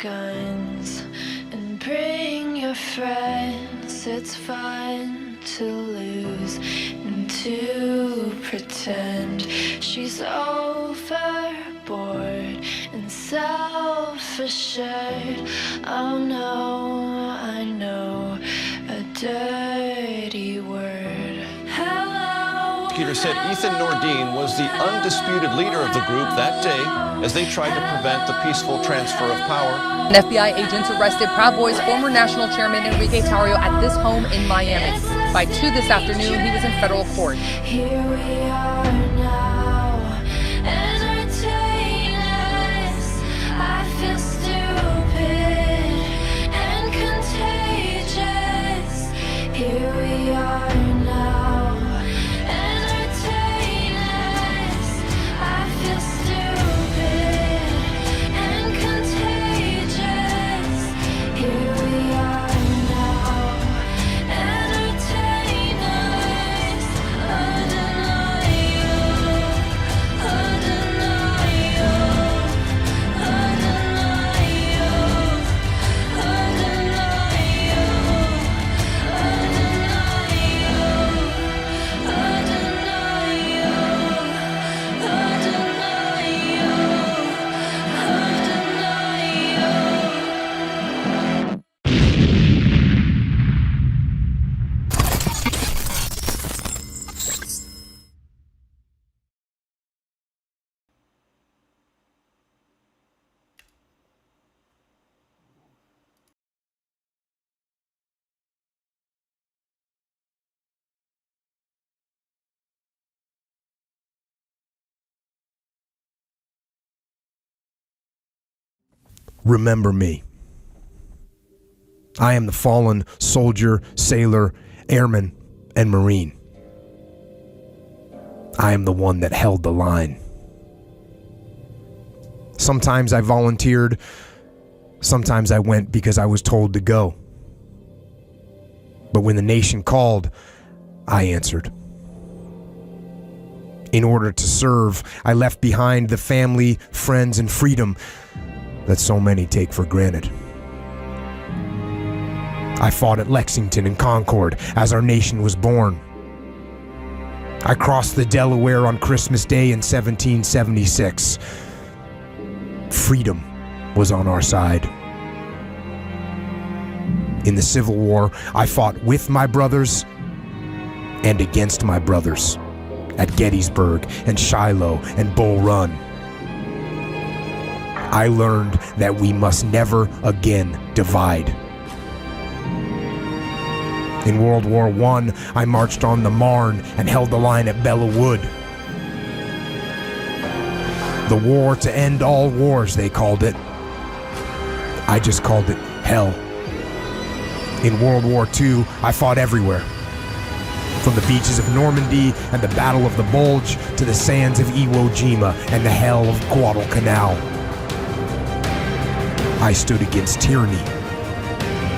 guns and bring your friends. It's fun to lose and to pretend she's overboard and self-assured. Oh no, I know a dirty word. Hello. Prosecutor said Ethan Nordine was the undisputed leader of the group that day as they tried to prevent the peaceful transfer of power. An FBI agent arrested Proud Boys former national chairman Enrique Tarrio at this home in Miami. By 2 this afternoon, he was in federal court. Here we are now, entertain us. I feel stupid and contagious. Here we are now, entertain us. I feel stupid and contagious. Here we are now, entertain us. Remember me. I am the fallen soldier, sailor, airman, and Marine. I am the one that held the line. Sometimes I volunteered, sometimes I went because I was told to go. But when the nation called, I answered. In order to serve, I left behind the family, friends, and freedom that so many take for granted. I fought at Lexington and Concord as our nation was born. I crossed the Delaware on Christmas Day in 1776. Freedom was on our side. In the Civil War, I fought with my brothers and against my brothers at Gettysburg and Shiloh and Bull Run. I learned that we must never again divide. In World War I, I marched on the Marne and held the line at Belleau Wood. The war to end all wars, they called it. I just called it hell. In World War II, I fought everywhere. From the beaches of Normandy and the Battle of the Bulge to the sands of Iwo Jima and the hell of Guadalcanal. I stood against tyranny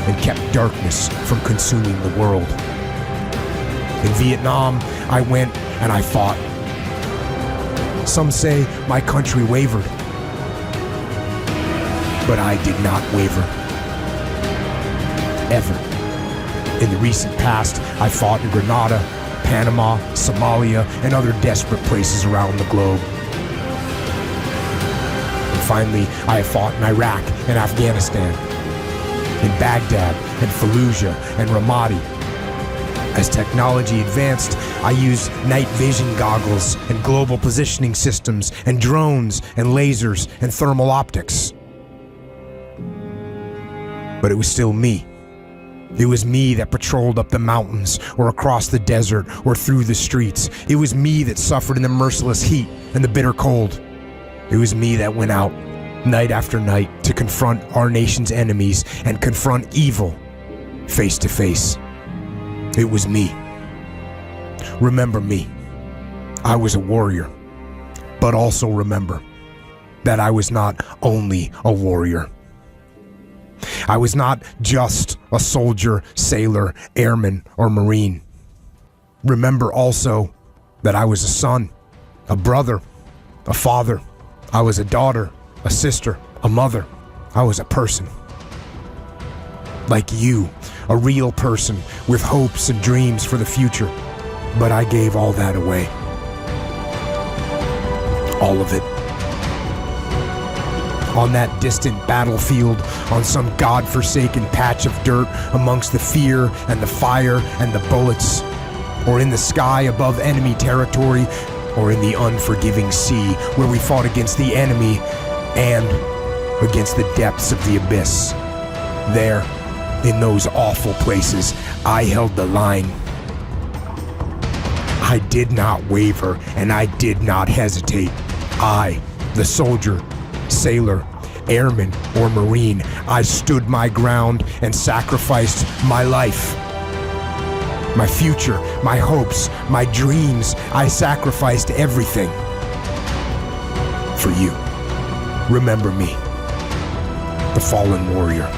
and kept darkness from consuming the world. In Vietnam, I went and I fought. Some say my country wavered, but I did not waver. Ever. In the recent past, I fought in Grenada, Panama, Somalia, and other desperate places around the globe. Finally, I have fought in Iraq and Afghanistan, in Baghdad and Fallujah and Ramadi. As technology advanced, I used night vision goggles and global positioning systems and drones and lasers and thermal optics. But it was still me. It was me that patrolled up the mountains or across the desert or through the streets. It was me that suffered in the merciless heat and the bitter cold. It was me that went out night after night to confront our nation's enemies and confront evil face to face. It was me. Remember me. I was a warrior. But also remember that I was not only a warrior. I was not just a soldier, sailor, airman, or Marine. Remember also that I was a son, a brother, a father. I was a daughter, a sister, a mother, I was a person. Like you, a real person with hopes and dreams for the future. But I gave all that away. All of it. On that distant battlefield, on some godforsaken patch of dirt amongst the fear and the fire and the bullets, or in the sky above enemy territory, or in the unforgiving sea where we fought against the enemy and against the depths of the abyss. There, in those awful places, I held the line. I did not waver and I did not hesitate. I, the soldier, sailor, airman, or marine, I stood my ground and sacrificed my life. My future, my hopes, my dreams, I sacrificed everything. For you. Remember me, the fallen warrior.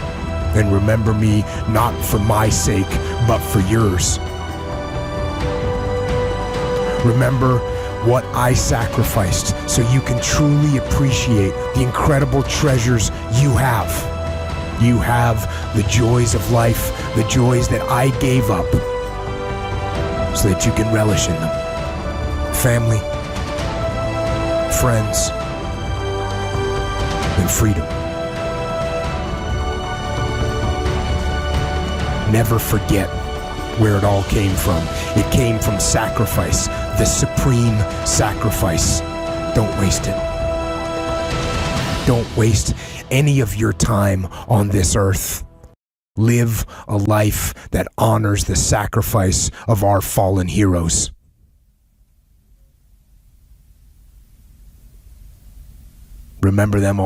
And remember me not for my sake, but for yours. Remember what I sacrificed so you can truly appreciate the incredible treasures you have. You have the joys of life, the joys that I gave up, so that you can relish in them. Family, friends, and freedom. Never forget where it all came from. It came from sacrifice, the supreme sacrifice. Don't waste it. Don't waste any of your time on this earth. Live a life that honors the sacrifice of our fallen heroes. Remember them all.